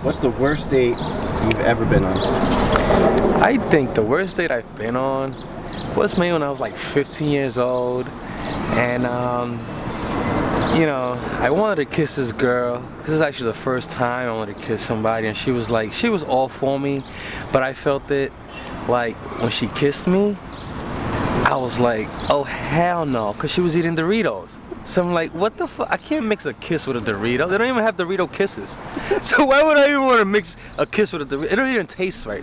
What's the worst date you've ever been on? I think the worst date I've been on was maybe when I was like 15 years old, and you know, I wanted to kiss this girl. This is actually the first time I wanted to kiss somebody, and she was all for me, but I felt it like when she kissed me, I was like, oh hell no, because she was eating Doritos. So I'm like, what the fuck? I can't mix a kiss with a Dorito. They don't even have Dorito kisses. So why would I even want to mix a kiss with a Dorito? It don't even taste right.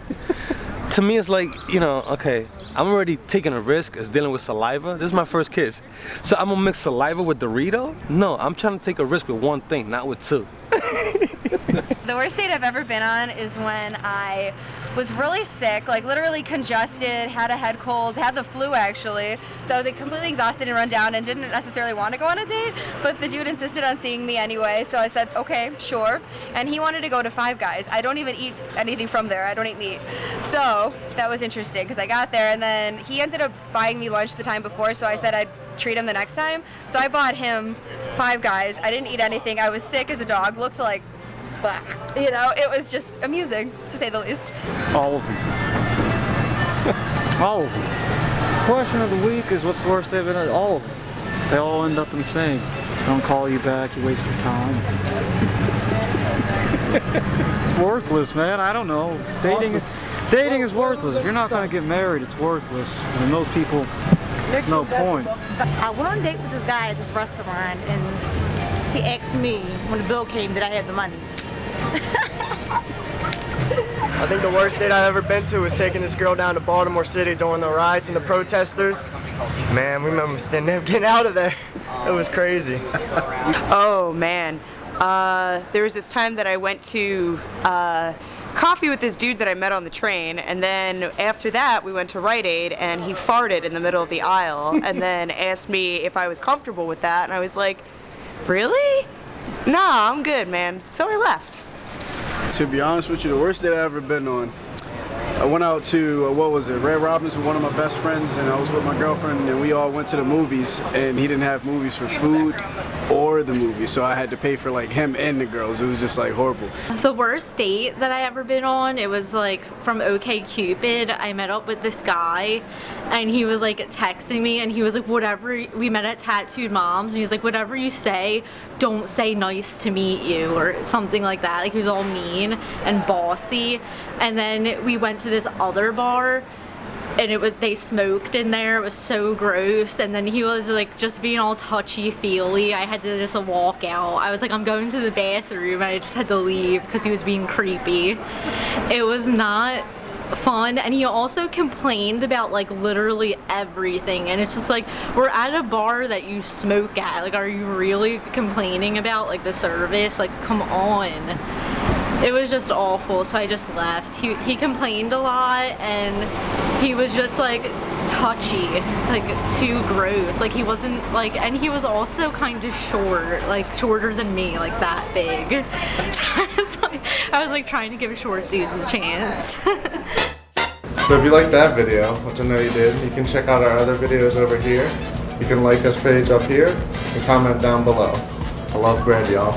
To me, it's like, you know, okay, I'm already taking a risk as dealing with saliva. This is my first kiss. So I'm gonna mix saliva with Dorito? No, I'm trying to take a risk with one thing, not with two. The worst date I've ever been on is when I was really sick, like literally congested, had a head cold, had the flu actually. So I was like completely exhausted and run down and didn't necessarily want to go on a date, but the dude insisted on seeing me anyway. So I said, okay, sure. And he wanted to go to Five Guys. I don't even eat anything from there. I don't eat meat. So that was interesting because I got there and then he ended up buying me lunch the time before. So I said I'd treat him the next time. So I bought him Five Guys. I didn't eat anything. I was sick as a dog, looked like, blah. You know, it was just amusing to say the least. All of them. All of them. Question of the week is what's the worst they've been at? All of them. They all end up in the same. They don't call you back, you waste your time. It's worthless, man. I don't know. Dating is worthless. If you're not going to get married, it's worthless. And those people, no point. I went on a date with this guy at this restaurant and he asked me when the bill came that I had the money. I think the worst date I've ever been to was taking this girl down to Baltimore City during the riots and the protesters. Man, we remember getting out of there. It was crazy. Oh man, there was this time that I went to coffee with this dude that I met on the train, and then after that we went to Rite Aid and he farted in the middle of the aisle and then asked me if I was comfortable with that, and I was like, really? Nah, I'm good, man. So I left. To be honest with you, the worst date I've ever been on, I went out to, what was it, Red Robin's with one of my best friends, and I was with my girlfriend, and we all went to the movies, and he didn't have movies for food or the movies, so I had to pay for like him and the girls. It was just like horrible. The worst date that I ever been on, it was like from OkCupid. I met up with this guy, and he was like texting me, and he was like, whatever, we met at Tattooed Moms, and he's like, whatever you say, don't say nice to meet you, or something like that. Like he was all mean and bossy. And then we went to this other bar, and they smoked in there. It was so gross. And then he was like just being all touchy-feely. I had to just walk out. I was like, I'm going to the bathroom, and I just had to leave because he was being creepy. It was not fun, and he also complained about like literally everything, and it's just like, we're at a bar that you smoke at. Like, are you really complaining about like the service? Like, come on. It was just awful, so I just left. He complained a lot, and he was just like touchy. It's like too gross. Like he wasn't like, and he was also kind of short, like shorter than me, like that big. So I was like trying to give short dudes a chance. So if you liked that video, which I know you did, you can check out our other videos over here. You can like this page up here and comment down below. I love bread, y'all.